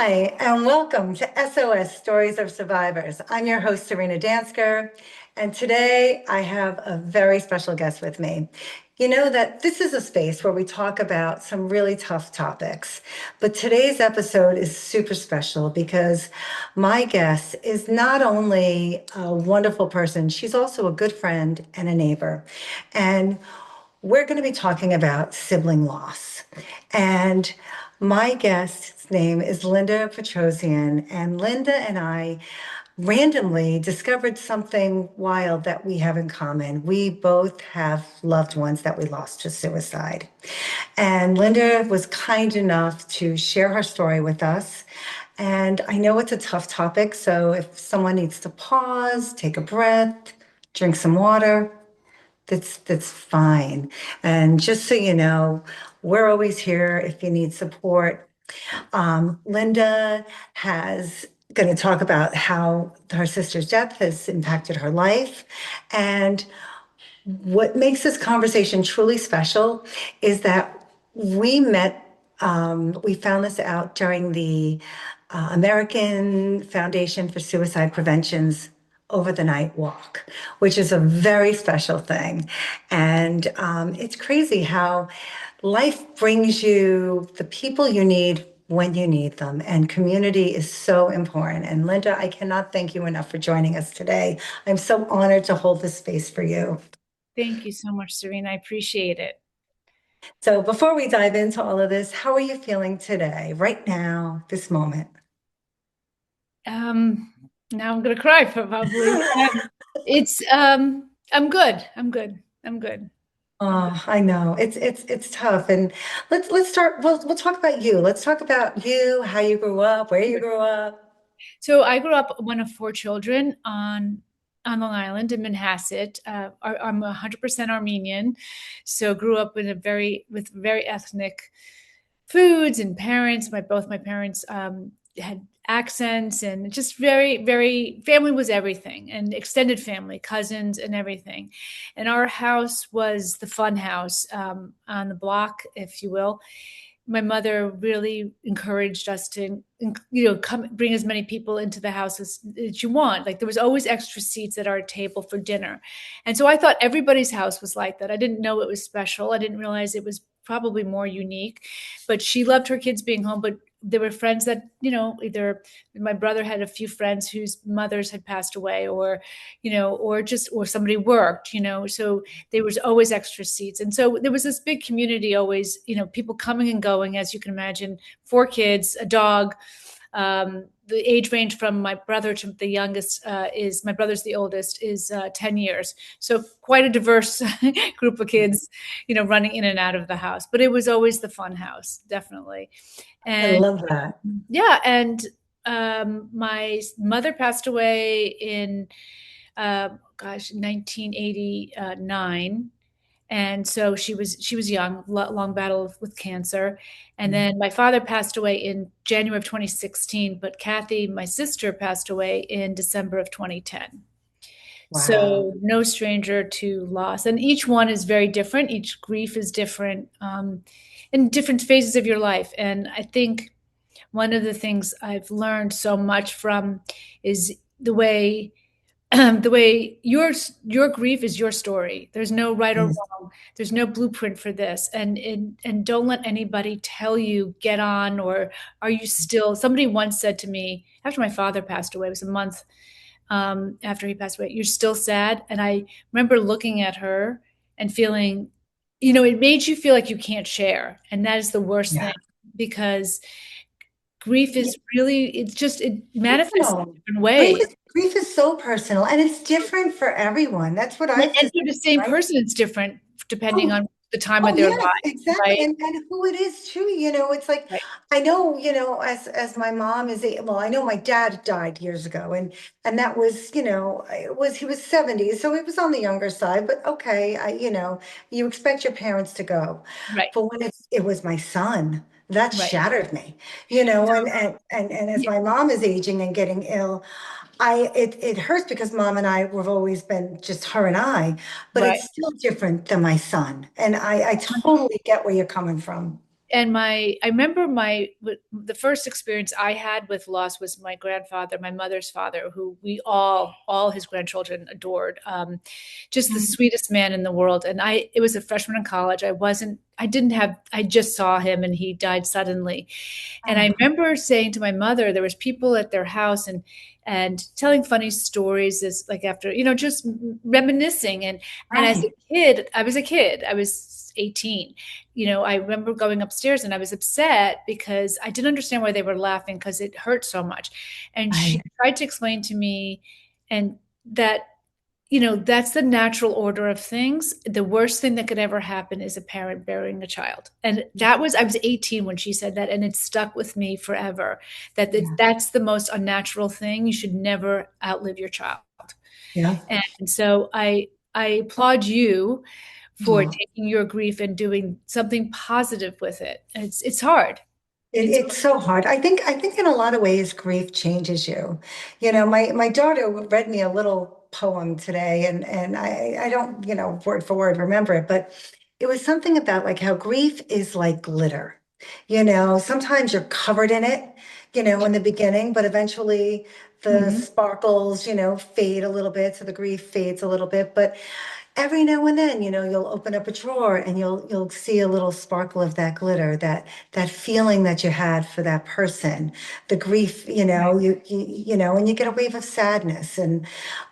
Hi, and welcome to SOS Stories of Survivors. I'm your host, Serina Dansker, and today I have a very special guest with me. You know that this is a space where we talk about some really tough topics, but today's episode is super special because my guest is not only a wonderful person, she's also a good friend and a neighbor. And we're going to be talking about sibling loss. And my guest's name is Lynda Petrossian, and Lynda and I randomly discovered something wild that we have in common. We both have loved ones that we lost to suicide. And Lynda was kind enough to share her story with us. And I know it's a tough topic, so if someone needs to pause, take a breath, drink some water, that's fine. And just so you know, we're always here if you need support. Lynda has going to talk about how her sister's death has impacted her life. And what makes this conversation truly special is that we found this out during the American Foundation for Suicide Prevention's Over the Night Walk, which is a very special thing. And it's crazy how life brings you the people you need when you need them. And community is so important. And Lynda, I cannot thank you enough for joining us today. I'm so honored to hold this space for you. Thank you so much, Serena. I appreciate it. So before we dive into all of this, how are you feeling today, right now, this moment? Um, Now I'm gonna cry probably. It's I'm good. I'm good. I'm good. I'm good. Oh, I know. It's tough. And let's start, we'll talk about you. Let's talk about you, how you grew up, where you grew up. So I grew up one of four children on Long Island in Manhasset. I'm 100% Armenian, so grew up in a with very ethnic foods and parents. My parents had accents and just very family was everything, and extended family, cousins and everything. And our house was the fun house on the block, if you will. My mother really encouraged us to come bring as many people into the house as you want. Like there was always extra seats at our table for dinner. And so I thought everybody's house was like that. I didn't know it was special. I didn't realize it was probably more unique. But she loved her kids being home. But there were friends that, either my brother had a few friends whose mothers had passed away, or or somebody worked, so there was always extra seats. And so there was this big community always, people coming and going, as you can imagine. Four kids, a dog. The age range from my brother to the youngest is my brother's the oldest is 10 years. So quite a diverse group of kids, running in and out of the house. But it was always the fun house, definitely. I And love that. yeah, and my mother passed away in, gosh, 1989. And so she was young, long battle with cancer. And then my father passed away in January of 2016, but Kathy, my sister, passed away in December of 2010. Wow. So no stranger to loss. And each one is very different. Each grief is different, in different phases of your life. And I think one of the things I've learned so much from is the way the way your grief is your story. There's no right or Yes. wrong. There's no blueprint for this. And don't let anybody tell you get on, or are you still. Somebody once said to me after my father passed away, it was a month after he passed away, "You're still sad." And I remember looking at her and feeling, it made you feel like you can't share, and that is the worst Yeah. thing, because grief Yeah. is really, it manifests in Personal. different Grief ways. is, grief is so personal and it's different for everyone. That's what I've And just, for the same right? person, it's different depending Oh, on the time of oh their yes, life, exactly. right? And who it is too, it's like Right. I know, as my mom is well, I know my dad died years ago and that was, he was 70, so it was on the younger side, but okay, you expect your parents to go. Right. But when it was my son, that Right. shattered me, So, and as yeah, my mom is aging and getting ill, it hurts because mom and I we've always been just her and I, but right. it's still different than my son. And I totally get where you're coming from. and I remember the first experience I had with loss was my grandfather, my mother's father, who we all his grandchildren adored. Just the Mm. sweetest man in the world. And it was a freshman in college. I just saw him and he died suddenly. And I Oh, remember saying to my mother, there was people at their house and telling funny stories, as like after, just reminiscing. And as a right. kid, I was 18. I remember going upstairs and I was upset because I didn't understand why they were laughing, because it hurt so much. And she Right. tried to explain to me and that that's the natural order of things. The worst thing that could ever happen is a parent burying a child. And I was 18 when she said that, and it stuck with me forever. Yeah. That's the most unnatural thing. You should never outlive your child. Yeah. And so I applaud you for Oh. taking your grief and doing something positive with it. It's hard. It's It's so hard. I think in a lot of ways grief changes you. My daughter read me a little poem today, and I don't, word for word remember it, but it was something about like how grief is like glitter. Sometimes you're covered in it, in the beginning, but eventually the Mhm. sparkles, fade a little bit, so the grief fades a little bit. But every now and then, you'll open up a drawer and you'll see a little sparkle of that glitter, that feeling that you had for that person, the grief, Right, and you get a wave of sadness. And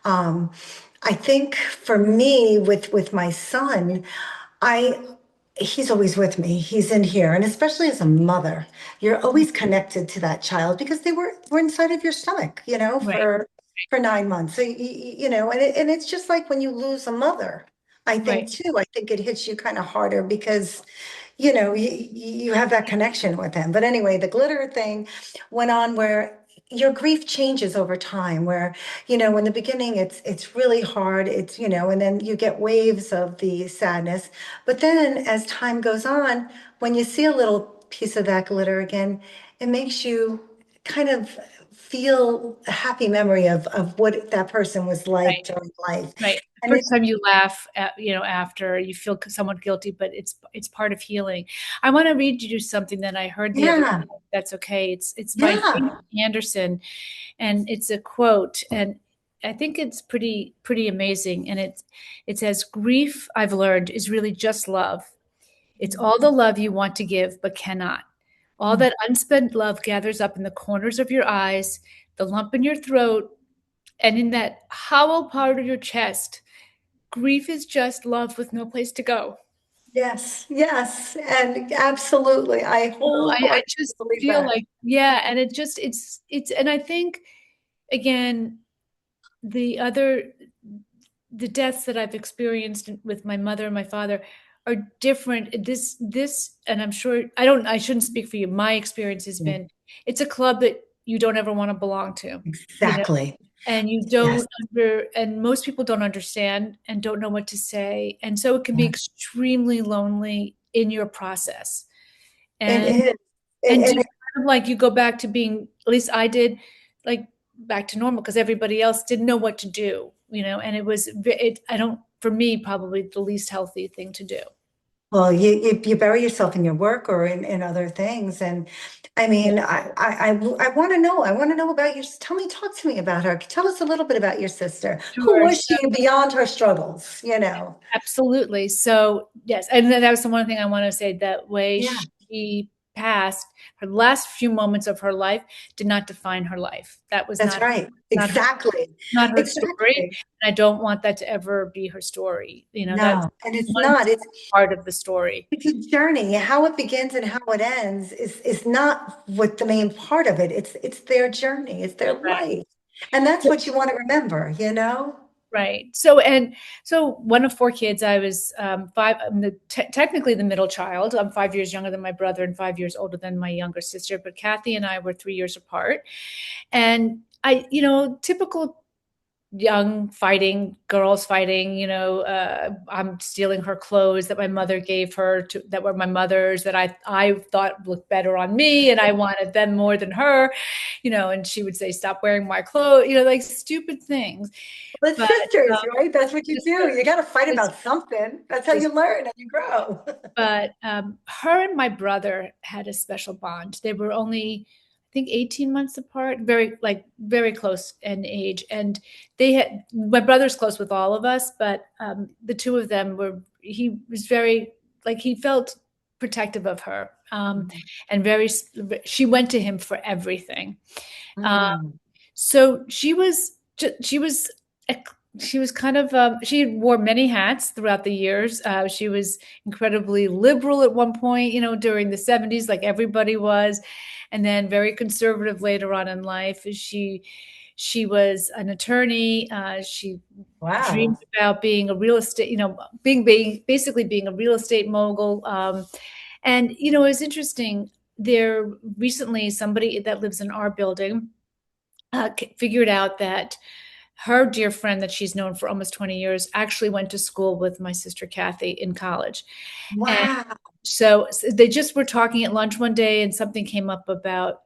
I think for me, with my son, I he's always with me. He's in here, and especially as a mother, you're always connected to that child because they were inside of your stomach, right, for 9 months. So and it's just like when you lose a mother. I think right, too. I think it hits you kind of harder because you have that connection with them. But anyway, the glitter thing went on where your grief changes over time, where, in the beginning it's really hard. And then you get waves of the sadness. But then as time goes on, when you see a little piece of that glitter again, it makes you kind of feel a happy memory of what that person was like right. during life. Right. The And first it's, time you laugh after you feel somewhat guilty, but it's part of healing. I want to read you something that I heard the other day. yeah, If that's okay. It's by yeah, James Anderson, and it's a quote, and I think it's pretty amazing. And it says, "Grief, I've learned, is really just love. It's all the love you want to give but cannot. All that unspent love gathers up in the corners of your eyes, the lump in your throat, and in that hollow part of your chest. Grief is just love with no place to go." yes, yes, and absolutely. I Oh, I wholeheartedly just believe feel that. like, yeah, and and I think, again, the other the deaths that I've experienced with my mother and my father are different. And I'm sure I shouldn't speak for you. My experience has Yeah, been, it's a club that you don't ever want to belong to, you know, exactly. and Yes. and most people don't understand and don't know what to say. And so it can be Yeah. extremely lonely in your process. It And is. just And kind of like you go back to being, at least I did, like back to normal, because everybody else didn't know what to do, and it was, I don't, for me, probably the least healthy thing to do. well, you bury yourself in your work or in other things. And I Yeah, mean, I want to know. I want to know about talk to me about her. Tell us a little bit about your sister. Who sure. was she beyond her struggles, Absolutely. So, yes. And then that was the one thing I want to say, that way Yeah, she passed, her last few moments of her life did not define her life. That was that's right. not her, Exactly. not her story. Exactly. And I don't want that to ever be her story. That's No, and it's one not. part of the story. It's a journey. How it begins and how it ends is not what the main part of it. It's their journey. It's their Right. life. And that's what you want to remember. Right. So one of four kids. I was five. I'm technically the middle child. I'm 5 years younger than my brother and 5 years older than my younger sister. But Kathy and I were 3 years apart. And typical young fighting girls fighting, I'm stealing her clothes that my mother gave her that were my mother's, that I thought looked better on me, and I wanted them more than her, and she would say, stop wearing my clothes, like stupid things. But But sisters, um, right? That's what you do. sisters, You got to fight sis- about something. That's how sis- you learn and you grow. but her and my brother had a special bond. They were only, I think, 18 months apart, very close in age. And my brother's close with all of us, but the two of them he was very, like, he felt protective of her. And she went to him for everything. Um, Mm. so she was kind of she wore many hats throughout the years. She was incredibly liberal at one point, during the 70s, like everybody was, and then very conservative later on in life. She was an attorney. She dreamed Wow. about being a real estate, being basically being a real estate mogul. And it was interesting. There recently, somebody that lives in our building figured out that her dear friend that she's known for almost 20 years actually went to school with my sister Kathy in college. And Wow. so they just were talking at lunch one day, and something came up about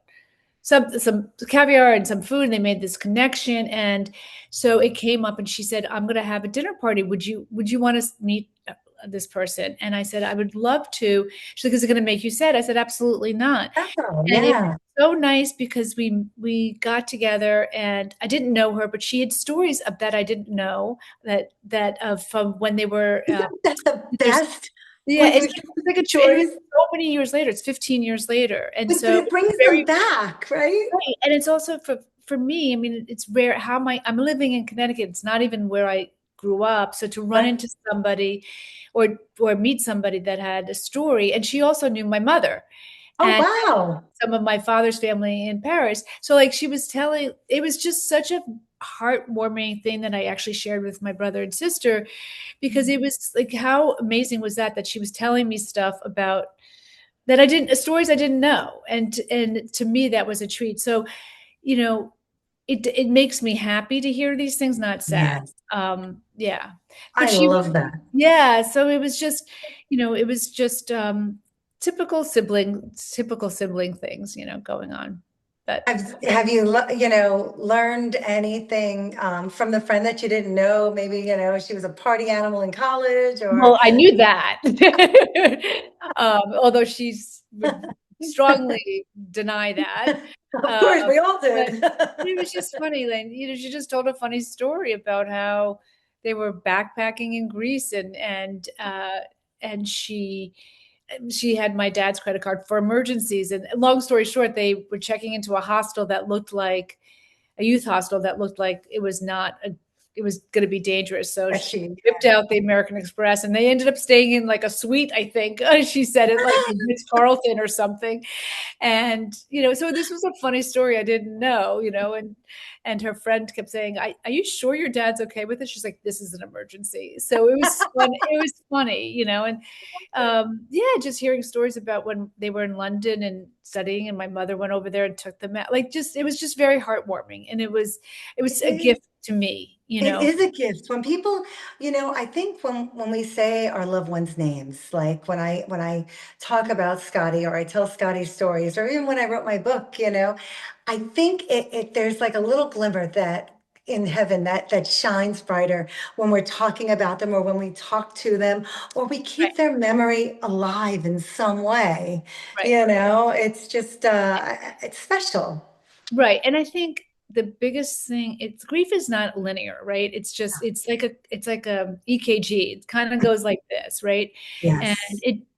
some caviar and some food, and they made this connection. And so it came up, and she said, I'm going to have a dinner party. Would you want to meet this person? And I said, I would love to. She's like, is it going to make you sad? I said, absolutely not. Oh, And it was yeah. so nice because we got together, and I didn't know her, but she had stories of that I didn't know, from when they were Isn't that the there's best yeah, when you it's hear like it was stories, so many years later. It's 15 years later, and but so it brings it's them very back, right? right. And it's also for me. I mean, it's rare. I'm living in Connecticut. It's not even where I grew up. So to run Right. into somebody, or meet somebody that had a story, and she also knew my mother, Oh, and wow. some of my father's family in Paris. So like she was telling, it was just such a heartwarming thing that I actually shared with my brother and sister, because it was like, how amazing was that she was telling me stuff about that I didn't, stories I didn't know. And to me, that was a treat. So, you know, it makes me happy to hear these things, not sad. Yes. Yeah. But I she was, love that. yeah. So it was just, it was just typical sibling things, going on. But Have you, learned anything from the friend that you didn't know? Maybe, she was a party animal in college or, well, I knew that. Although she's would strongly deny that. of course, we all But did. it was just funny. Like, she just told a funny story about how they were backpacking in Greece, and she had my dad's credit card for emergencies. And long story short, they were checking into a hostel that looked like a youth hostel, that looked like it was not a it was going to be dangerous. So she She, whipped out the American Express, and they ended up staying in like a suite, I think. She said it like Ritz Carlton or something. And so this was a funny story I didn't know, and her friend kept saying, Are you sure your dad's okay with it? She's like, this is an emergency. So it was fun. It was funny, and yeah, just hearing stories about when they were in London and studying, and my mother went over there and took them out. Like, just it was just very heartwarming, and it was a it gift to me, It is a gift when people, I think when we say our loved ones' names, like when I talk about Scotty or I tell Scotty stories, or even when I wrote my book, I think there's like a little glimmer that in heaven that shines brighter when we're talking about them or when we talk to them or we Right, keep their memory alive in some way. right. It's just it's special. Right. And I think the biggest thing, it's grief is not linear, right? It's like a EKG. It kind of goes like this, right? And Yes.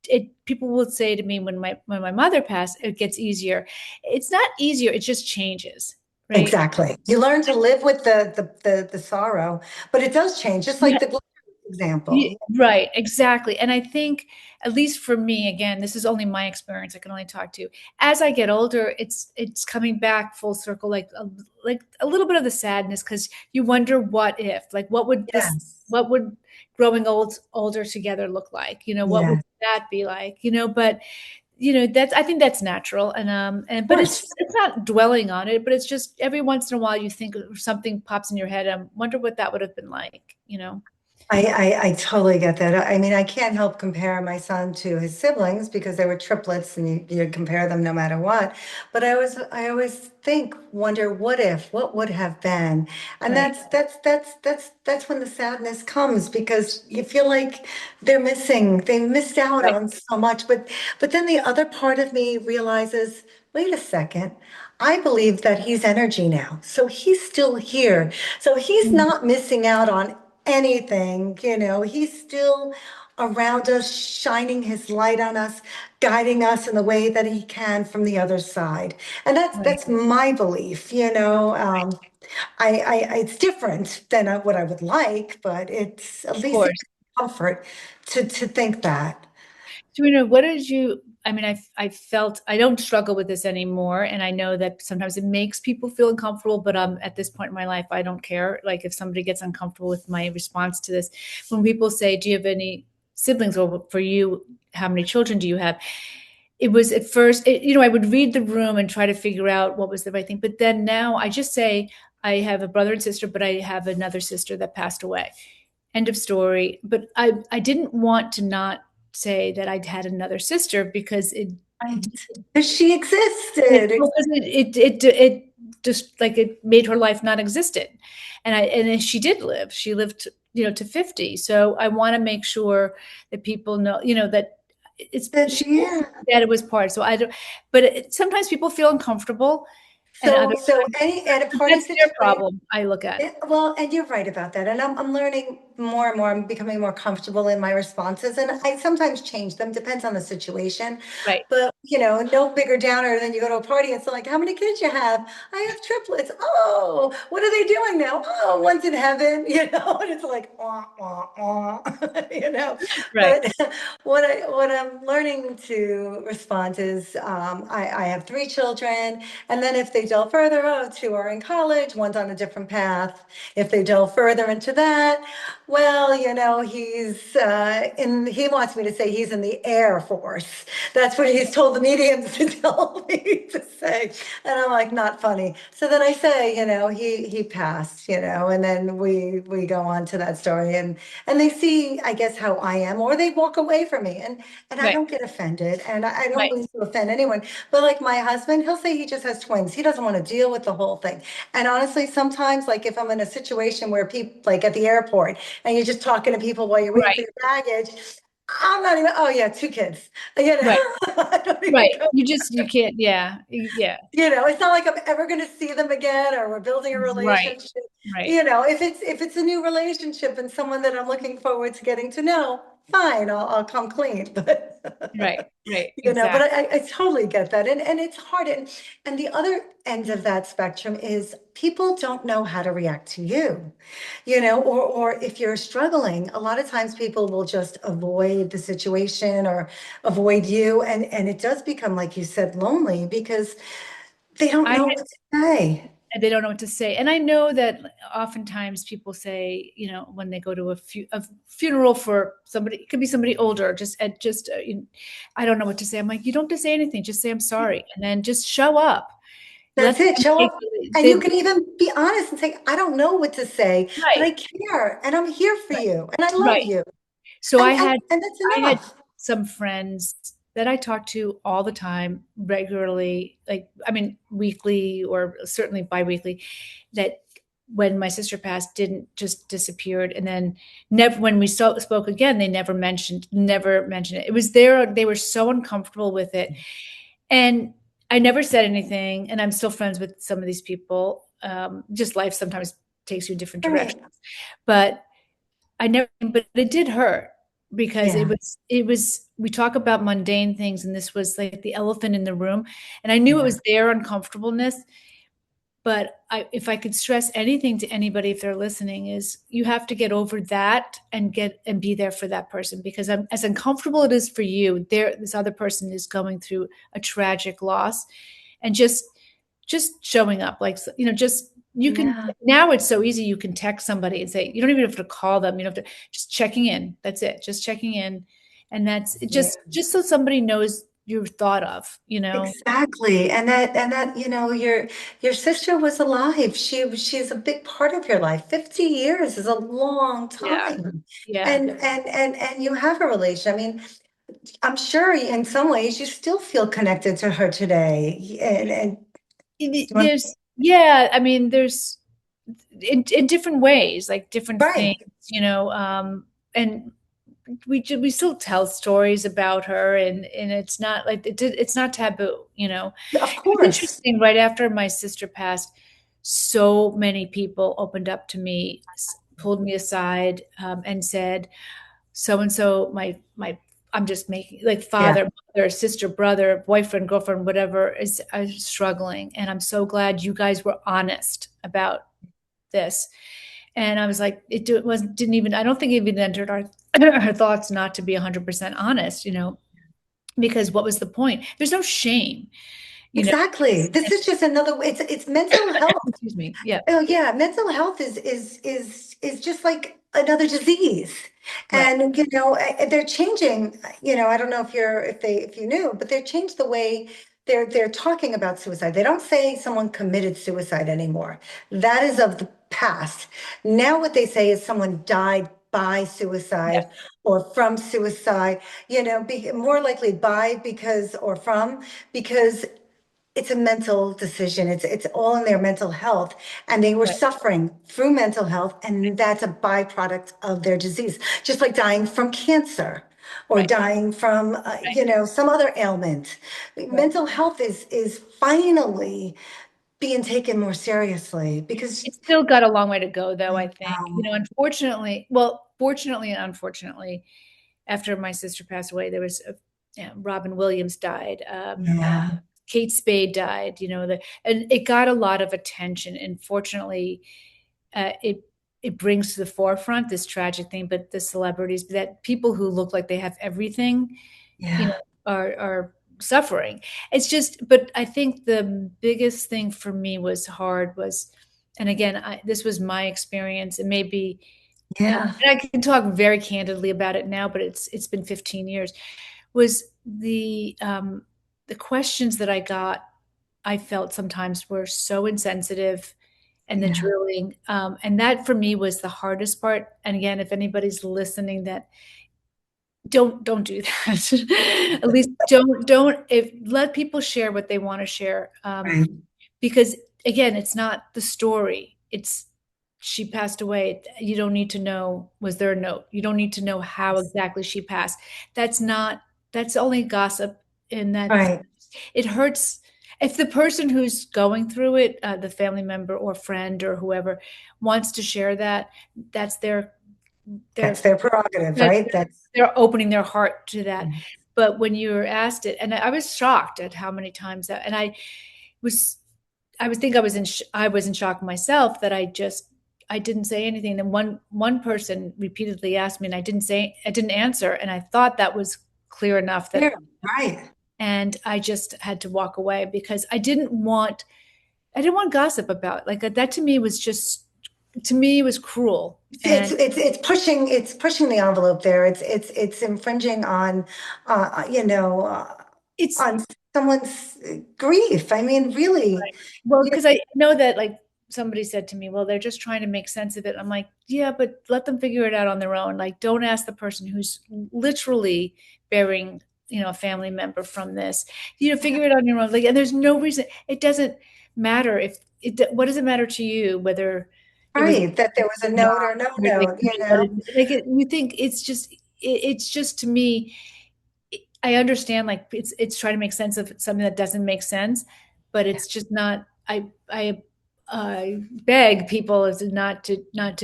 it people will say to me when my mother passed, it gets easier. It's not easier, it just changes, right? Exactly. You learn to live with the sorrow, but it does change, just like the glitter example. Right, exactly. And I think, at least for me, again, this is only my experience. I can only talk to. As I get older, it's coming back full circle, like a little bit of the sadness, because you wonder what if, like, Yes. what would growing older together look like? What would Yes. that be like? But that's, I think that's natural. And Of but it's course. it's not dwelling on it, but it's just every once in a while you think something pops in your head. I wonder what that would have been like. I totally get that. I mean, I can't help compare my son to his siblings because they were triplets and you compare them no matter what. But I always think, wonder what if, what would have been. And Right, that's when the sadness comes because you feel like they missed out right. on so much. But then the other part of me realizes, wait a second. I believe that he's energy now. So he's still here. So he's Mhm. not missing out on anything, he's still around us, shining his light on us, guiding us in the way that he can from the other side. And that's Right. that's my belief, it's different than what I would like, but it's at Of least course. a comfort to think that. Serena, what did you, I mean, I felt I don't struggle with this anymore. And I know that sometimes it makes people feel uncomfortable, but at this point in my life, I don't care. Like if somebody gets uncomfortable with my response to this, when people say, do you have any siblings? Or for you, how many children do you have? It was at first, I would read the room and try to figure out what was the right thing. But then now I just say, I have a brother and sister, but I have another sister that passed away. End of story. But I didn't want to not say that I'd had another sister because Right. Because she it, existed. well, 'cause it just like it made her life non existent. And then she did live. She lived, to 50. So I want to make sure that people know, that she Yeah. that it was part. So I don't, but sometimes people feel uncomfortable and other So times any at a party that's their situation. problem. I look at it. Yeah, well, and you're right about that. And I'm learning more and more. I'm becoming more comfortable in my responses. And I sometimes change them, depends on the situation. Right. But, no bigger downer than you go to a party. It's like, how many kids you have? I have triplets. Oh, what are they doing now? Oh, one's in heaven, and it's like, wah, wah, wah, Right. But what I'm learning to respond is I have three children. And then if they delve further, oh, two are in college, one's on a different path. If they delve further into that, well, he wants me to say he's in the Air Force. That's what he's told the mediums to tell me to say. And I'm like, not funny. So then I say, he passed, and then we go on to that story and they see, I guess, how I am, or they walk away from me. And I Right. don't get offended and I don't Right. mean to offend anyone. But like my husband, he'll say he just has twins. He doesn't want to deal with the whole thing. And honestly, sometimes, like if I'm in a situation where people, like at the airport, and you're just talking to people while you're waiting for Right. your baggage, I'm not even, oh yeah, two kids. Right. I don't even Right. go. You can't. Yeah. Yeah. It's not like I'm ever going to see them again or we're building a Right. relationship. Right. If it's a new relationship and someone that I'm looking forward to getting to know, fine, I'll come clean. Right. Right. But Exactly. I totally get that. And it's hard. And the other end of that spectrum is people don't know how to react to you, or if you're struggling, a lot of times people will just avoid the situation or avoid you. And it does become, like you said, lonely because they don't I know what to say. And they don't know what to say. And I know that oftentimes people say, when they go to a funeral for somebody, it could be somebody older, I don't know what to say. I'm like, you don't have to say anything. Just say I'm sorry, and then just show up. That's Let it. them Show take up. And you they, can even be honest and say, I don't know what to say, but right, I care and I'm here for right, you and I love right. you. So And I and, had and that's I had enough. some friends that I talked to all the time, regularly, like I mean, weekly or certainly biweekly, that when my sister passed, didn't just disappeared, and then never when we spoke again, they never mentioned it. It was there. They were so uncomfortable with it, and I never said anything. And I'm still friends with some of these people. Just life sometimes takes you in different Right. directions, but but it did hurt because it Yeah. was, we talk about mundane things, and this was like the elephant in the room. And I knew it Yeah. was their uncomfortableness, but if I could stress anything to anybody, if they're listening, is you have to get over that and be there for that person, because as uncomfortable it is for you, this other person is going through a tragic loss. And just showing up, like, just, you can, Yeah. now it's so easy. You can text somebody and say, you don't even have to call them, you don't have to, just checking in. That's it. Just checking in. And that's it, Yeah. just so somebody knows you're thought of, you know? Exactly. And that, your sister was alive. She's a big part of your life. 50 years is a long Yeah. time. Yeah. And you have a relation. I mean, I'm sure in some ways you still feel connected to her today. And do you want, There's, yeah, I mean, there's in different ways, like different things, right. you know, and we still tell stories about her, and it's not like it's not taboo, you know. Of It was course. interesting. Right after my sister passed, so many people opened up to me, pulled me aside, and said, "So and so, my I'm just making like Yeah. father, mother, sister, brother, boyfriend, girlfriend, whatever is struggling, and I'm so glad you guys were honest about this." And I was like, wasn't didn't even I don't think it even entered our our thoughts not to be 100% honest, you know, because what was the point? There's no shame, you know. Exactly. This is just another way. It's mental health. Excuse me. Yeah. Oh yeah, mental health is just like another disease. Right. And they're changing, I don't know if you knew, but they've changed the way they're talking about suicide. They don't say someone committed suicide anymore. That is of the past. Now what they say is someone died by Yeah. suicide or from suicide, more likely by because or from because it's a mental decision. It's all in their mental health, and they were Right. suffering through mental health, and that's a byproduct of their disease. Just like dying from cancer or Right. dying from some other ailment. Right. Mental health is finally being taken more seriously because It's still got a long way to go, though, I think. You um, know, unfortunately, well, fortunately and unfortunately, after my sister passed away, there was Robin Williams died. yeah, Kate Spade died. You know, and it got a lot of attention. And fortunately, it brings to the forefront this tragic thing. But the celebrities, that people who look like they have everything, you know, yeah, are suffering. It's just, but I think the biggest thing for me was hard was, and again, this was my experience, and maybe, yeah, and I can talk very candidly about it now, but it's been 15 years. Was the questions that I got, I felt sometimes were so insensitive, and the yeah. drilling, and that for me was the hardest part. And again, if anybody's listening that don't do that. At least don't if let people share what they want to share, Right. because again, it's not the story, it's she passed away. You don't need to know, was there a note? You don't need to know how exactly she passed. That's not, that's only gossip, and that's, Right. it hurts. If the person who's going through it, the family member or friend or whoever, wants to share that, that's their That's their prerogative, that right? That's they're opening their heart to that. But when you were asked it, and I was shocked at how many times that, and was, I would think I was in shock myself that I didn't say anything. And one person repeatedly asked me, and I didn't answer, and I thought that was clear enough that, fair, right. and I just had to walk away because I didn't want gossip about, like, that to me was just, to me was cruel. It's And it's it's pushing the envelope there. It's infringing it's, on someone's grief. I mean, really. well, Yeah, because I know that, like, somebody said to me, well, they're just trying to make sense of it. I'm like, yeah, but let them figure it out on their own. Like, don't ask the person who's literally bearing, you know, a family member from this. You know, figure it out on your own. Like, and there's no reason. It doesn't matter if it. What does it matter to you whether it was right. That there was a not, note or no or they note. like it, you think it's just, to me, I understand, like, it's trying to make sense of something that doesn't make sense, but it's just not. I beg people is not to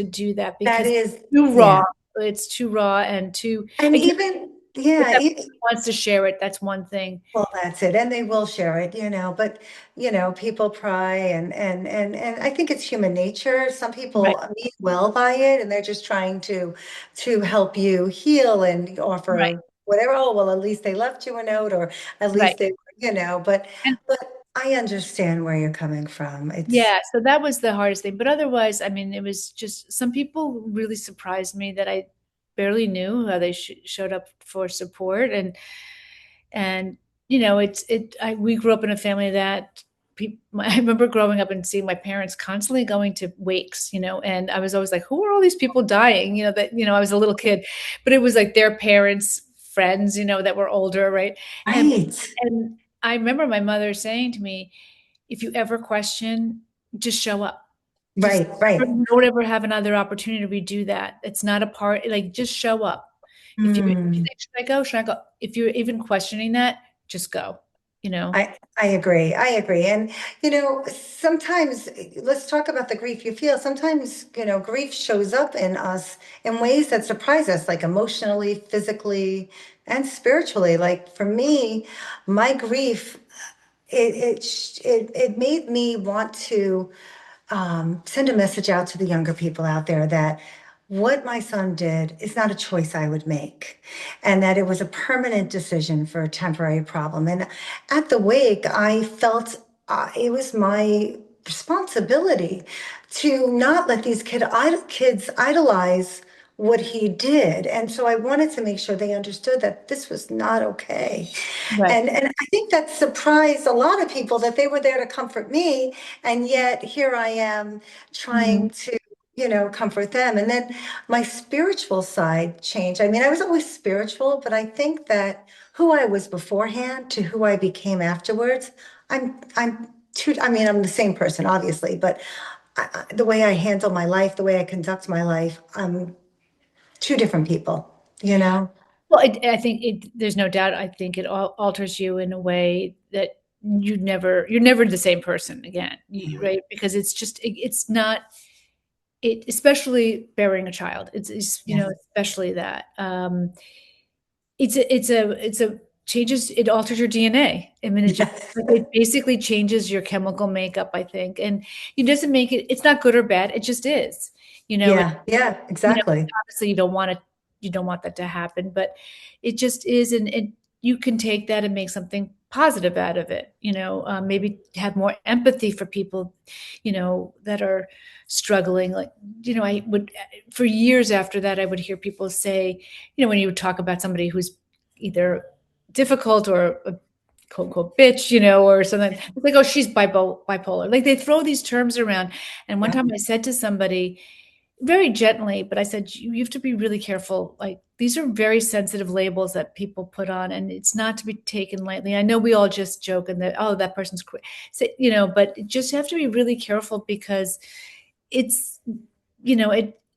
do that That because is, too raw. yeah. It's too raw and too, And again, even, if yeah, that person wants to share it, that's one thing. well, that's it. And they will share it, but people pry and I think it's human nature. Some Right, people mean well by it and they're just trying to help you heal and right, offer whatever. Oh, well, at least they left you a note or at right. least they, but And but I understand where you're coming from. It's yeah, so that was the hardest thing. But otherwise, I mean, it was just, some people really surprised me that I barely knew how they showed up for support, and we grew up in a family that I remember growing up and seeing my parents constantly going to wakes, and I was always like, who are all these people dying? I was a little kid, but it was like their parents, friends, that were older, right? And Right, and I remember my mother saying to me, if you ever question, just show up. Just right, right. don't ever have another opportunity to redo that. It's not a part, like just show up. If you Hmm. think, should I go? Should I go? If you're even questioning that, just go, you know? I agree. I agree. And, sometimes let's talk about the grief you feel. Sometimes, grief shows up in us in ways that surprise us, like emotionally, physically, and spiritually. Like for me, my grief, it made me want to send a message out to the younger people out there that what my son did is not a choice I would make, and that it was a permanent decision for a temporary problem. And at the wake, I felt it was my responsibility to not let these kids idolize what he did. And so I wanted to make sure they understood that this was not okay. Right. And I think that surprised a lot of people that they were there to comfort me, and yet here I am Mhm. trying to, comfort them. And then my spiritual side changed. I mean, I was always spiritual, but I think that who I was beforehand to who I became afterwards, I'm the same person, obviously, but the way I handle my life, the way I conduct my life, I'm two different people, you know? Well, I think there's no doubt. I think it alters you in a way that you're never the same person again, right? Because it's not, especially bearing a child. Yes. Especially that. It's a changes, it alters your DNA. I mean, Yes. it basically changes your chemical makeup, I think. And it doesn't make it's not good or bad, it just is. And, Yeah, yeah, you know, exactly. obviously you don't want that to happen, but it just is. And you can take that and make something positive out of it, maybe have more empathy for people, that are struggling. Like, I would, for years after that, I would hear people say, when you would talk about somebody who's either difficult or a quote unquote bitch, or something, it's like, oh, she's bipolar. Like they throw these terms around. And one Yeah, time I said to somebody, very gently, but I said, you have to be really careful. Like these are very sensitive labels that people put on, and it's not to be taken lightly. I know we all just joke and that, oh, that person's quit, so, but you just have to be really careful because it's,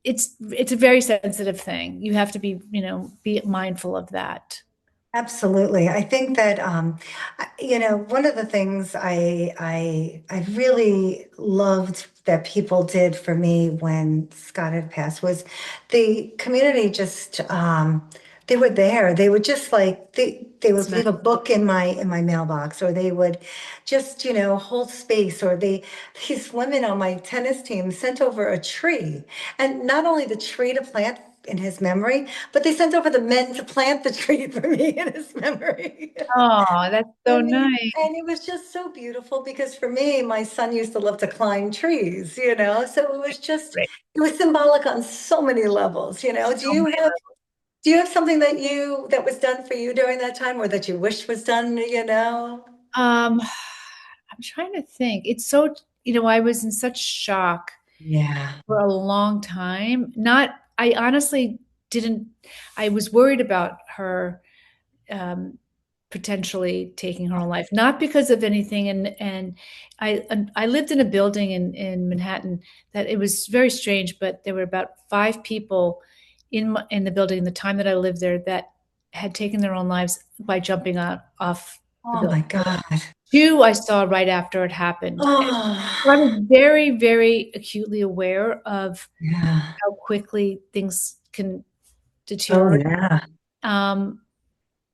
it's a very sensitive thing. You have to be mindful of that. absolutely. I think that one of the things I really loved that people did for me when Scott had passed was the community just they were there. They would just like they It's would leave a book in my mailbox, or they would just, hold space, or these women on my tennis team sent over a tree, and not only the tree to plant in his memory, but they sent over the men to plant the tree for me in his memory. Oh, that's I so mean, nice. and it was just so beautiful because for me, my son used to love to climb trees, so Right. it was symbolic on so many levels, So many do you have something that was done for you during that time, or that you wish was done? I'm trying to think. It's so, I was in such shock Yeah. for a long time. I honestly didn't, I was worried about her um, potentially taking her own life, not because of anything. And I lived in a building in Manhattan that it was very strange, but there were about 5 people in the building the time that I lived there that had taken their own lives by jumping off the Oh building. my God. 2 I saw right after it happened. So I Oh, was very, very acutely aware of yeah. how quickly things can Oh, deteriorate. yeah. Um,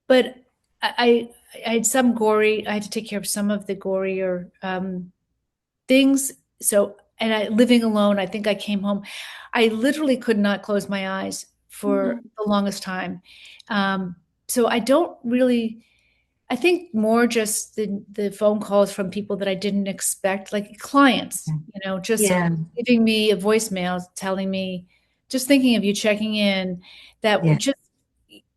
but I had some gory. I had to take care of some of the gorier things. So, and living alone, I think I came home. I literally could not close my eyes for Mhm. the longest time. Um, so I don't really. I think more just the phone calls from people that I didn't expect, like clients, just Yeah. giving me a voicemail telling me, just thinking of you, checking in, that Yeah. just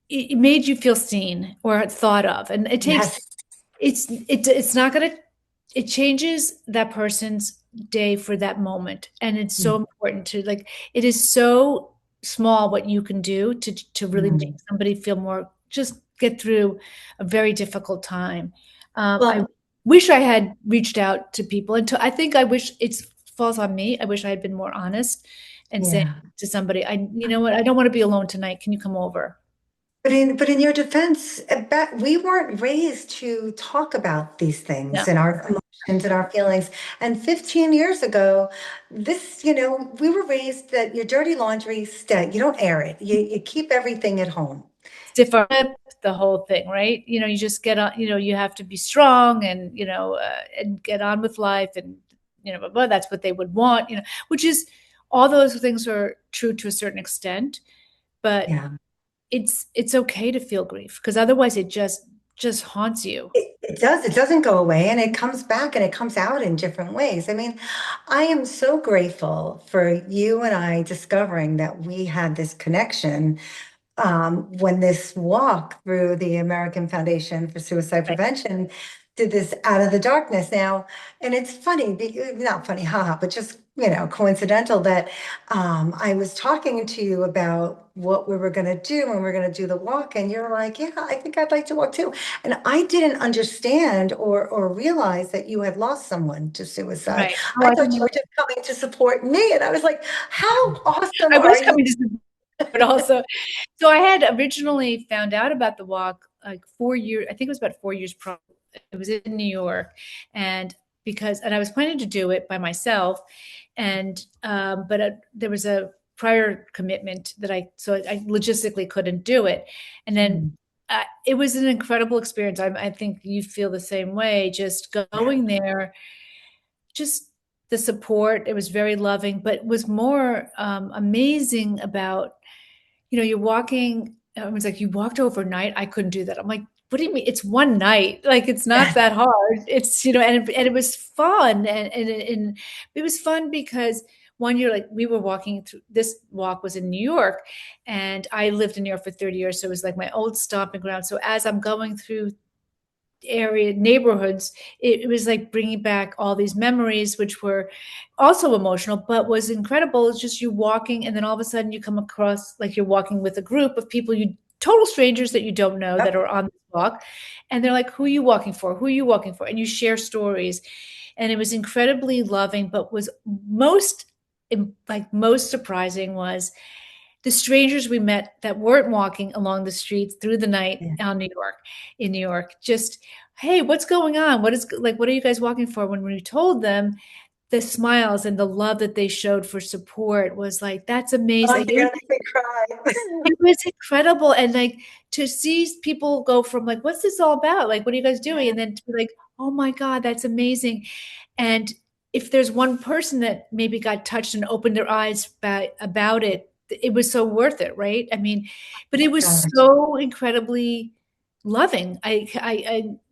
it made you feel seen or thought of. And it takes Yes. it's not gonna it changes that person's day for that moment. And it's so Mm, important to like it is so small what you can do to really make mm. somebody feel more just get through a very difficult time. I Well, wish I had reached out to people and I think I wish it falls on me. I wish I had been more honest and saying yeah. to somebody, I you know what, I don't want to be alone tonight. Can you come over? But in your defense, we weren't raised to talk about these things No. and our emotions and our feelings. And 15 years ago, we were raised that your dirty laundry, stay. You don't air it. You keep everything at home. Stiff upper lip, the whole thing, right? You just get on, you have to be strong and, and get on with life and, but that's what they would want, which is all those things are true to a certain extent, but Yeah. it's okay to feel grief because otherwise it just haunts you. It does. It doesn't go away and it comes back and it comes out in different ways. I mean, I am so grateful for you and I discovering that we had this connection when this walk through the American Foundation for Suicide Right. Prevention did this out of the darkness now. And it's funny, not funny, haha, but just, coincidental that I was talking to you about what we were going to do when we were going to do the walk. And you're like, yeah, I think I'd like to walk too. And I didn't understand or realize that you had lost someone to suicide. Right. Oh, I I thought didn't you know. were just coming to support me. And I was like, how awesome I are was you? coming to but also, so I had originally found out about the walk like 4 years, I think it was about 4 years prior. It was in New York. And and I was planning to do it by myself. And, but there was a prior commitment so I logistically couldn't do it. And then Mm, it was an incredible experience. I think you feel the same way, just yeah. going there, just the support. It was very loving, but was more amazing about you're walking. It was like you walked overnight. I couldn't do that. I'm like, what do you mean? It's one night. Like it's not that hard. It's and it was fun and it was fun because one year like we were walking through this walk was in New York, and I lived in New York for 30 years, so it was like my old stomping ground. So as I'm going through neighborhoods, it was like bringing back all these memories which were also emotional but was incredible. It's just you walking and then all of a sudden you come across like you're walking with a group of people, you total strangers that you don't know that Yep. are on this walk, and they're like, who are you walking for, who are you walking for, and you share stories. And it was incredibly loving, but was most surprising was the strangers we met that weren't walking along the streets through the night Yeah. in New York. Just, hey, what's going on? What are you guys walking for? When we told them, the smiles and the love that they showed for support was like, that's Oh, amazing. you're gonna make me cry. It was incredible. And like to see people go from like, what's this all about? Like, what are you guys doing? Yeah. And then to be like, oh my God, that's amazing. And if there's one person that maybe got touched and opened their eyes about it, it was so worth it, right? I mean, but it was Gosh. so incredibly loving. I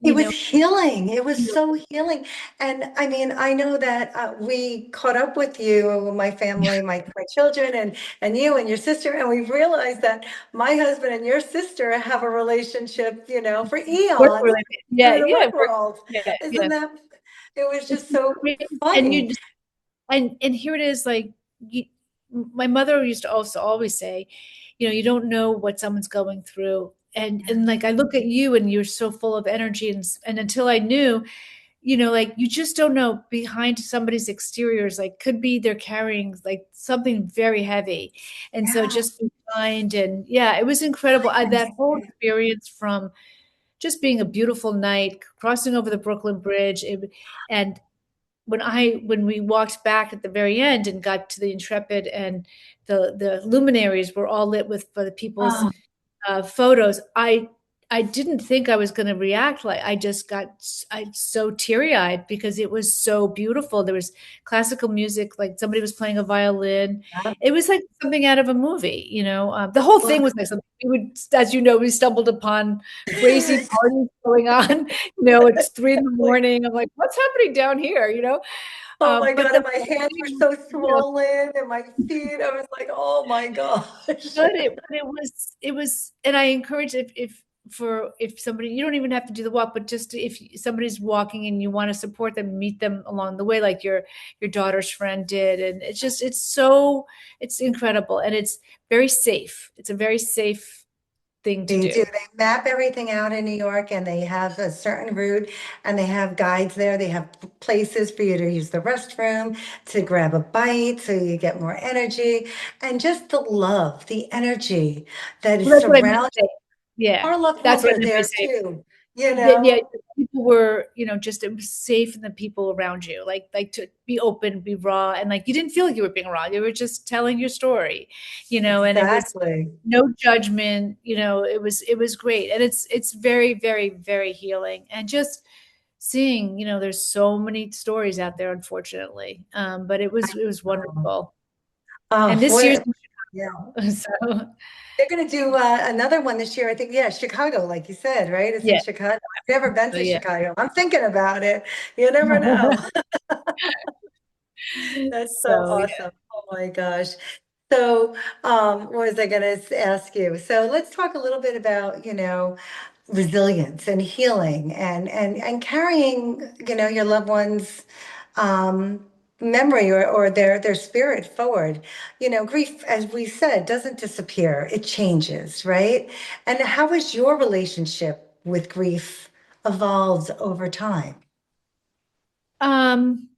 It was healing. It was so healing. And I mean, I know that we caught up with you, my family, my children, and you and your sister, and we realized that my husband and your sister have a relationship, for work eons really, yeah, through the yeah, work world. yeah, Isn't yeah. that, it was It's just so great. And funny. and here it is, like you, my mother used to also always say, you don't know what someone's going through. And like I look at you and you're so full of energy, and until I knew, like you just don't know behind somebody's exteriors, like could be they're carrying like something very heavy. And so Yeah. just be kind. And yeah, it was incredible. That Kindness. whole experience from just being a beautiful night, crossing over the Brooklyn Bridge, and when we walked back at the very end and got to the Intrepid, and the luminaries were all lit with for the people's Oh, photos, I didn't think I was going to react. Like I just I so teary eyed because it was so beautiful. There was classical music, like somebody was playing a violin. yeah. It was like something out of a movie. The whole thing Well, was like something we would, as we stumbled upon crazy parties going on. It's 3 in the morning. I'm like, what's happening down here? oh my But God, the and my whole hands were thing, so swollen and my feet, I was like, oh my gosh. but it was, and I encourage if for if somebody, you don't even have to do the walk, but just if somebody's walking and you want to support them, meet them along the way, like your daughter's friend did. And it's incredible, and it's very safe. It's a very safe thing to They do. do. They map everything out in New York and they have a certain route and they have guides there. They have places for you to use the restroom, to grab a bite so you get more energy. And just the love, the energy that is Well, that's what I meant to surrounding say. Yeah, our loved that's ones what I are meant by there safe. too, you Yeah, know? people were, just it was safe in the people around you, like to be open, be raw, and like you didn't feel like you were being raw. You were just telling your story, and it was Exactly. no judgment. It was great, and it's very, very, very healing. And just seeing, there's so many stories out there, unfortunately, but it was Oh, wonderful. oh, And this year's what? Yeah. in Chicago, so They're going to do another one this year. I think, yeah, Chicago, like you said, right? It's in yeah, Chicago. I've never been so to yeah. Chicago. I'm thinking about it. You never know. That's so So yeah. awesome. Oh my gosh. So, what was I going to ask you? So let's talk a little bit about, resilience and healing and carrying, your loved ones' um, memory or their spirit forward. Grief, as we said, doesn't disappear. It changes, right? And how has your relationship with grief evolved over time? Um,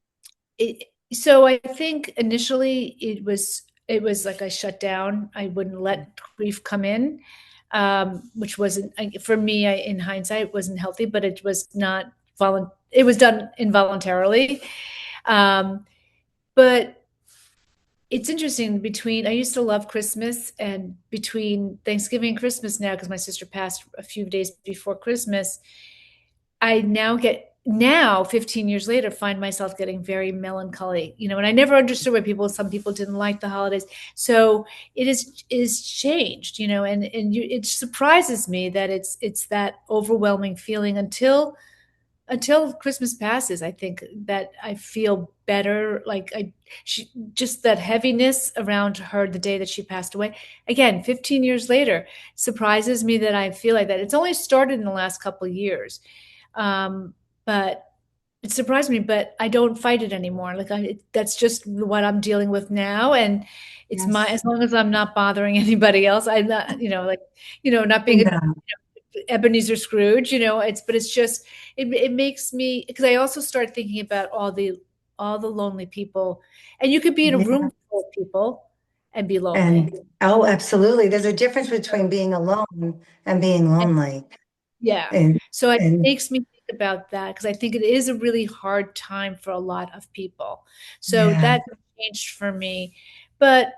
so I think initially it was like I shut down. I wouldn't let grief come in, which wasn't for me. In hindsight, it wasn't healthy, but it was not It was done involuntarily. Um, but it's interesting between I used to love Christmas, and between Thanksgiving and Christmas now, because my sister passed a few days before Christmas, I now 15 years later find myself getting very melancholy, and I never understood why some people didn't like the holidays. So it is changed, it surprises me that it's that overwhelming feeling until Christmas passes. I think that I feel better. Like just that heaviness around her the day that she passed away. Again, 15 years later, surprises me that I feel like that. It's only started in the last couple of years, but it surprised me. But I don't fight it anymore. That's just what I'm dealing with now, and it's Yes. as long as I'm not bothering anybody else. I'm not, not being a No. Ebenezer Scrooge, it's just it makes me, because I also start thinking about all the lonely people, and you could be in a Yeah. room full of people and be lonely. And oh, absolutely. There's a difference between being alone and being And lonely. yeah, And so it and makes me think about that, because I think it is a really hard time for a lot of people. So yeah. that changed for me, but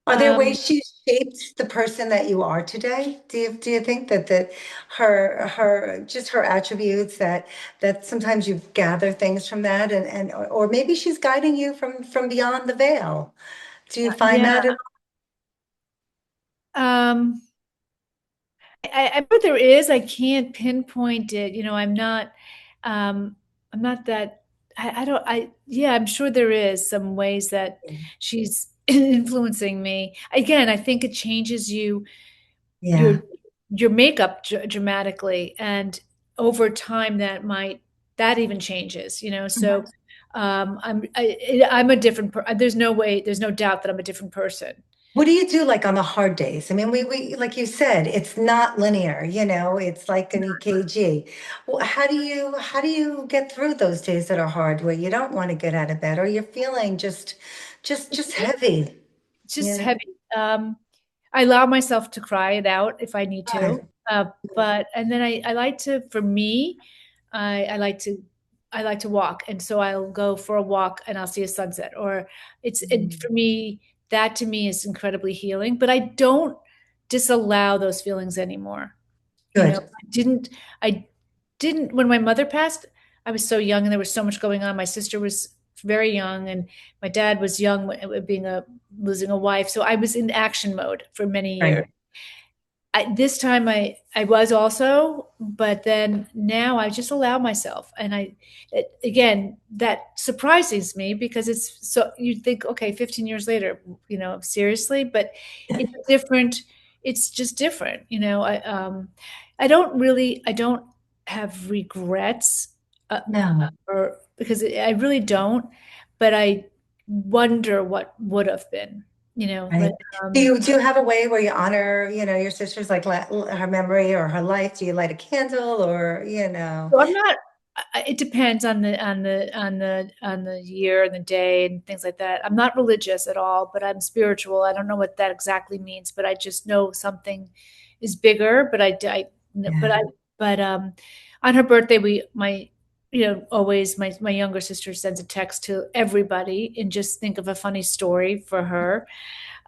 Are there um, ways she shaped the person that you are today? Do you think that her just her attributes that sometimes you gather things from that or maybe she's guiding you from beyond the veil. Do you find yeah, that at um, I bet there is. I can't pinpoint it. Um, I'm not that. I don't. Yeah, I'm sure there is some ways that all? she's influencing me. Again, I think it changes your Yeah. your makeup dramatically, and over time that even changes. So I'm a different. There's no doubt that I'm a different person. What do you do like on the hard days? I mean, we like you said, it's not linear, it's like an EKG. Well, how do you get through those days that are hard where you don't want to get out of bed or you're feeling just heavy? It's just Yeah. heavy. I allow myself to cry it out if I need to. Good. But and then I like to, for me, I like to walk, and so I'll go for a walk and I'll see a sunset. Or for me, that to me is incredibly healing. But I don't disallow those feelings anymore. Good. I didn't when my mother passed. I was so young and there was so much going on. My sister was very young, and my dad was young, being losing a wife. So I was in action mode for many years. Right. This time I was also, but then now I just allow myself, and again, that surprises me, because it's so, you think, okay, 15 years later, seriously, but it's different. It's just different. I don't have regrets, uh, No, or because I really don't, but I wonder what would have been, right? like, Do you have a way where you honor, your sister's like her memory or her life? Do you light a candle or, so I'm not, it depends on the year and the day and things like that. I'm not religious at all, but I'm spiritual. I don't know what that exactly means, but I just know something is bigger, but Yeah. on her birthday, always my younger sister sends a text to everybody and just think of a funny story for her,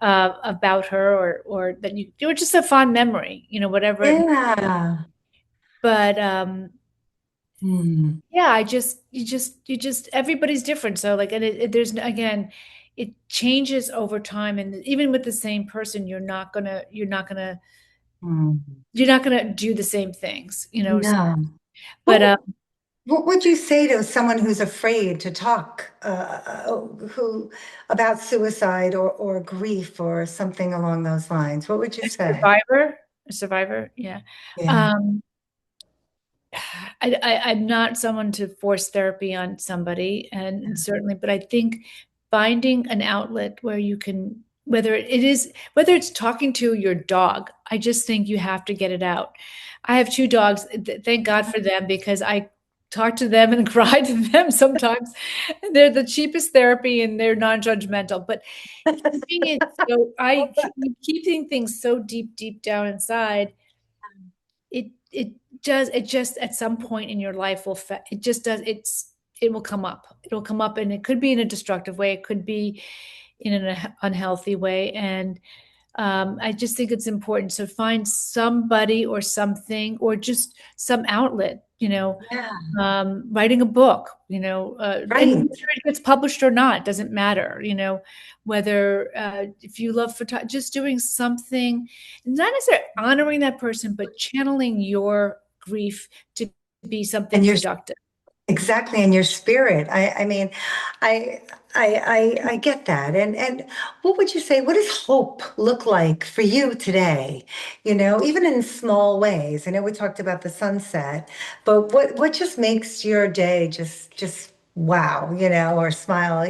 about her, or that you were just a fond memory, whatever it, Yeah. but Hmm. yeah, you just everybody's different. So like, and there's again, it changes over time, and even with the same person, Hmm. you're not gonna do the same things, No. but What would you say to someone who's afraid to talk who about suicide or grief or something along those lines? What would you a say? survivor, yeah. Yeah. Um, I'm not someone to force therapy on somebody, and certainly, but I think finding an outlet where you can, whether it's talking to your dog, I just think you have to get it out. I have two dogs. Thank God for them, because I talk to them and cry to them sometimes. They're the cheapest therapy and they're non-judgmental. But keeping it so, keeping things so deep down inside, it just at some point in your life it just does, it will come up, and it could be in a destructive way, it could be in an unhealthy way, and I just think it's important to find somebody or something, or just some outlet, Yeah. writing a book, and Right. whether it gets published or not doesn't matter, whether, if you love photography, just doing something, not necessarily honoring that person, but channeling your grief to be something And you're productive. exactly in your spirit. I mean, I I get that. And what would you say, what does hope look like for you today? Even in small ways. I know we talked about the sunset, but what just makes your day just wow, or smile?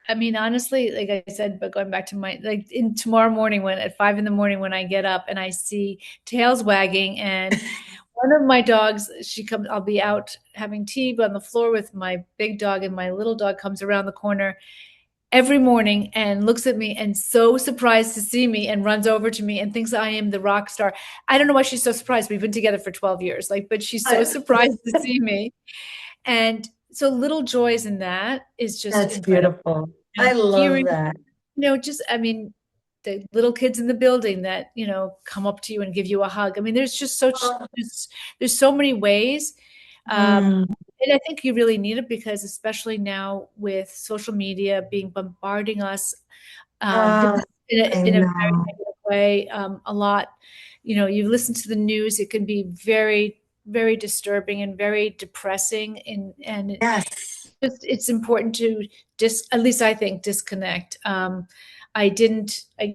I mean, honestly, like I said, but going back to my, like, in tomorrow morning, when at 5 in the morning, when I get up and I see tails wagging, and one of my dogs, I'll be out having tea, but on the floor with my big dog, and my little dog comes around the corner every morning and looks at me and so surprised to see me and runs over to me and thinks I am the rock star. I don't know why she's so surprised. We've been together for 12 years, like, but she's so I- surprised to see me. And so little joys in that is just That's incredible. beautiful. I love Hearing, that. just, I mean, the little kids in the building that, come up to you and give you a hug. I mean, Oh, there's so many ways. mm, And I think you really need it, because especially now with social media being bombarding us, uh, I in a very know. negative way, a lot. You listen to the news; it can be very, very disturbing and very depressing, and Yes. it's important to at least I think, disconnect. I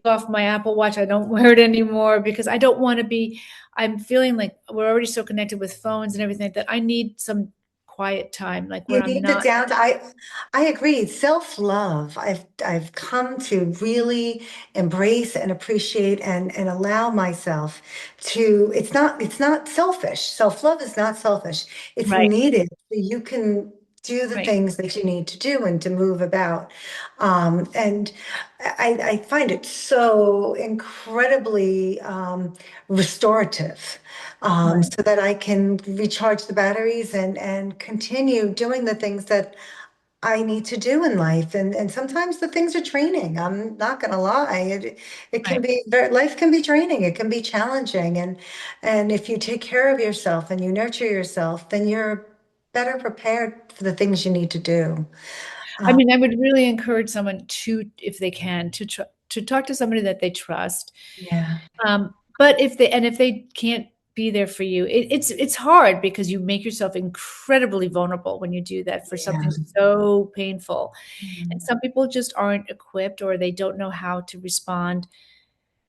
go off my Apple Watch. I don't wear it anymore because I don't want to be. I'm feeling like we're already so connected with phones and everything that I need some quiet time, like You where I'm need the not. down. I agree. Self-love. I've come to really embrace and appreciate and allow myself to. It's not selfish. Self-love is not selfish. It's Right, needed so you can do the right, things that you need to do and to move about. And I find it so incredibly restorative, right. so that I can recharge the batteries and continue doing the things that I need to do in life. And sometimes the things are draining. I'm not going to lie. It can Right. be life can be draining. It can be challenging. And if you take care of yourself and you nurture yourself, then you're better prepared for the things you need to do. I Uh, mean, I would really encourage someone to, if they can, to talk to somebody that they trust. yeah. But if they can't be there for you, it's hard, because you make yourself incredibly vulnerable when you do that for Yeah. something so painful. And Mm. some people just aren't equipped, or they don't know how to respond.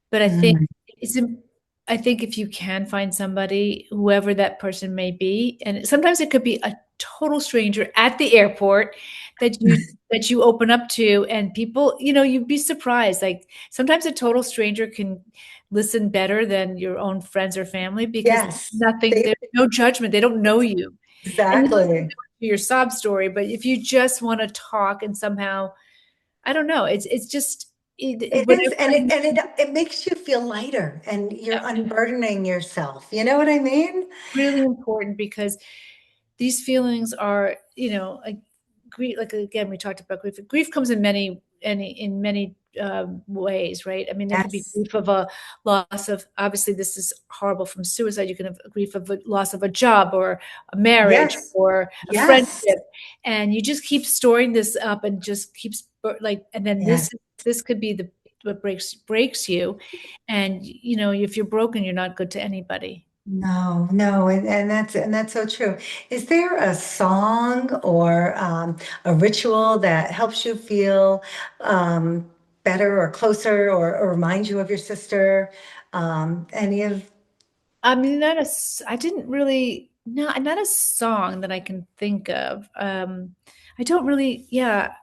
But I think Mm. it's im- I think if you can find somebody, whoever that person may be, and sometimes it could be a total stranger at the airport that you open up to, and people, you'd be surprised. Like sometimes a total stranger can listen better than your own friends or family because Yes, nothing, there's no judgment. They don't know you. And you don't have to exactly. go into your sob story, but if you just want to talk and somehow, I don't know, it's just It is, whatever. and it makes you feel lighter, and you're unburdening yourself. You know what I mean? Really important because these feelings are, like grief. Like again, we talked about grief. Grief comes in many ways, right? I mean, there could be Yes, grief of a loss of. Obviously, this is horrible from suicide. You can have a grief of a loss of a job or a marriage yes, or a yes, friendship, and you just keep storing this up and just keeps like, and then yes. this could be the what breaks you, and if you're broken, you're not good to anybody. No, no, and that's so true. Is there a song or a ritual that helps you feel better or closer, or reminds you of your sister? Any of I mean, I didn't really, not a song that I can think of. I don't really, yeah,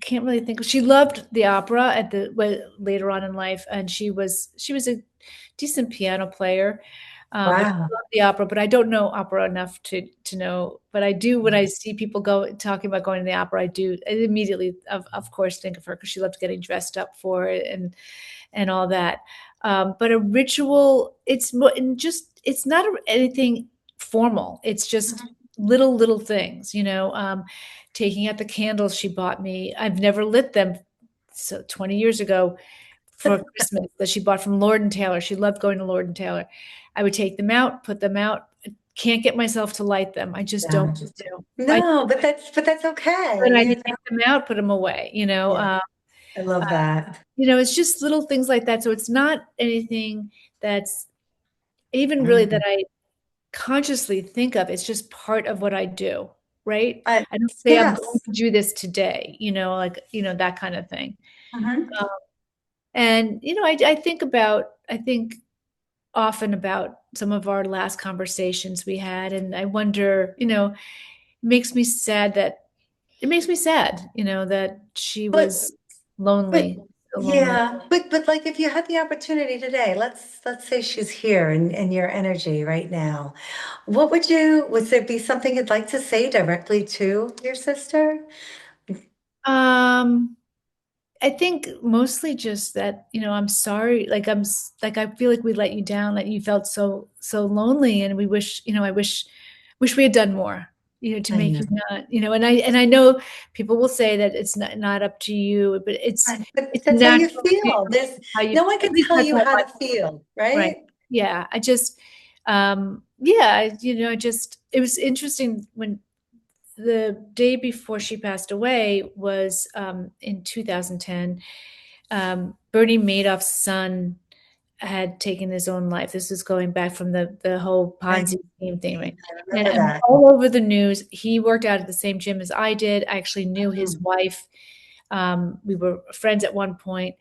can't really think. She loved the opera later on in life, and she was a decent piano player. But she wow, loved the opera, but I don't know opera enough to know. But I do when I see people go talking about going to the opera, I immediately, of course, think of her because she loved getting dressed up for it and all that. But a ritual, it's not anything formal. It's just Mhm. little things, taking out the candles she bought me. I've never lit them. So 20 years ago for Christmas that she bought from Lord and Taylor. She loved going to Lord and Taylor. I would take them out, put them out. I can't get myself to light them. I just don't Yeah. want to. No, but that's But I okay. take them out, put them away. Yeah, I love that. It's just little things like that. So it's not anything that's even really that Mm. I consciously think of. It's just part of what I do, right? Uh, I don't say I'm going yes. to do this today, like, that kind of thing. Mhm. Um, and, I think often about some of our last conversations we had. And I wonder, makes me sad it makes me sad, that she But was but lonely, so lonely. yeah, but like if you had the opportunity today, let's say she's here in your energy right now. Would there be something you'd like to say directly to your sister? Um, I think mostly just that, I'm sorry. Like like I feel like we let you down, that you felt so lonely, and we wish, wish we had done more, to I make know. you not, and I know people will say that it's not up to you, but Right. But it's that's how you natural feel. There's how you, no one at can least tell that's you how how I, to feel, right. right? Yeah. I just, yeah, it was interesting when the day before she passed away was in 2010. Bernie Madoff's son had taken his own life. This is going back from the whole I, Ponzi scheme thing, right? I And remember it was that. all over the news. He worked out at the same gym as I did. I actually knew his Mm. wife. We were friends at one point,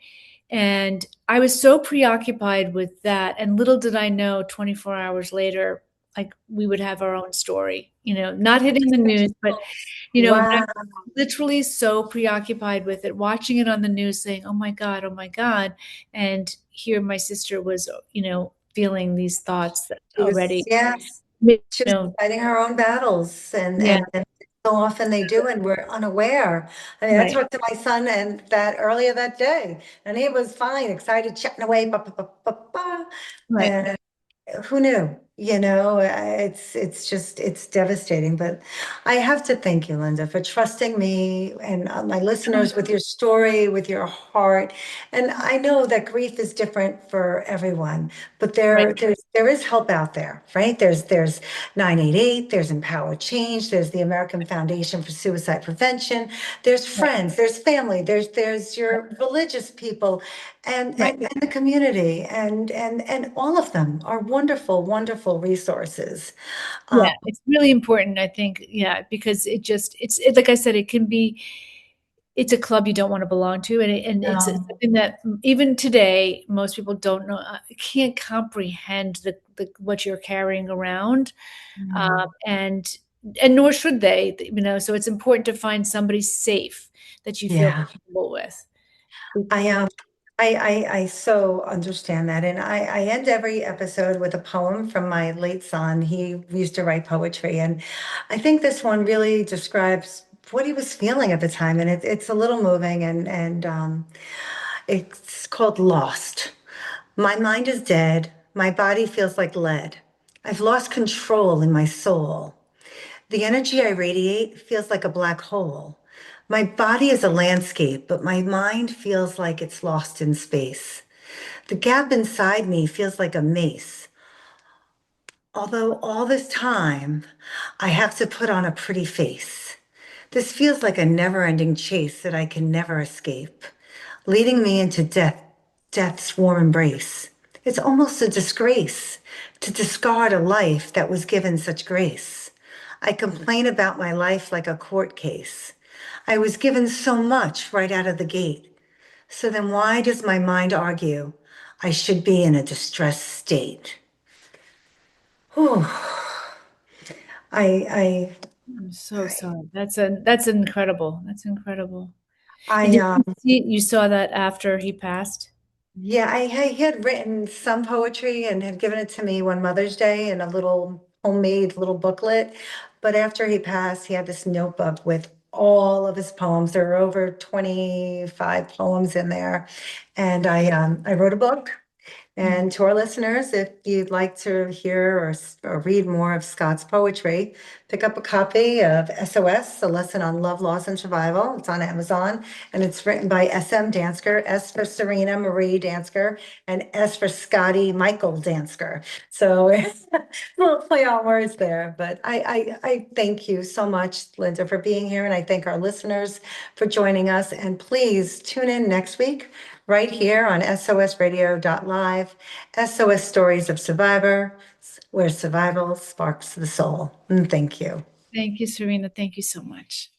and I was so preoccupied with that. And little did I know, 24 hours later, like we would have our own story. Not hitting the news, but but I Wow. was literally so preoccupied with it, watching it on the news, saying, oh my God. And here my sister was, feeling these thoughts that She was, already, yes, you she was know, fighting her own battles, and yeah, so often they do, and we're unaware. I mean, I right, talked to my son and that earlier that day, and he was fine, excited, chatting away, right, and who knew? It's devastating. But I have to thank you, Linda, for trusting me and my listeners with your story, with your heart. And I know that grief is different for everyone, but right, there is help out there, right? There's 988, there's Empower Change, there's the American Foundation for Suicide Prevention, there's right, friends, there's family, there's your religious people and right. and the community, and all of them are wonderful, wonderful resources. Yeah, it's really important, I think. Yeah, because it's like I said, it's a club you don't want to belong to, and it's No. something that even today most people don't know, can't comprehend the what you're carrying around, Mm. and nor should they, so it's important to find somebody safe that you feel Yeah. comfortable with. I I so understand that. And I end every episode with a poem from my late son. He used to write poetry. And I think this one really describes what he was feeling at the time. And it's a little moving and it's called Lost. My mind is dead. My body feels like lead. I've lost control in my soul. The energy I radiate feels like a black hole. My body is a landscape, but my mind feels like it's lost in space. The gap inside me feels like a maze. Although all this time, I have to put on a pretty face. This feels like a never ending chase that I can never escape, leading me into death's warm embrace. It's almost a disgrace to discard a life that was given such grace. I complain about my life like a court case. I was given so much right out of the gate. So then why does my mind argue I should be in a distressed state? Whew. I, I'm so sorry. That's incredible. That's incredible. And I, did I, you see, you saw that after he passed? Yeah, he had written some poetry and had given it to me one Mother's Day in a little homemade little booklet. But after he passed, he had this notebook with all of his poems. There are over 25 poems in there. And I wrote a book. Mm. And to our listeners, if you'd like to hear or read more of Scott's poetry, pick up a copy of SOS, A Lesson on Love, Loss, and Survival. It's on Amazon, and it's written by S.M. Dansker, S for Serena Marie Dansker, and S for Scotty Michael Dansker. So it's a little play on words there, but I thank you so much, Lynda, for being here, and I thank our listeners for joining us. And please tune in next week right here on sosradio.live, SOS Stories of Survivor, where survival sparks the soul. And thank you. Thank you, Serena. Thank you so much.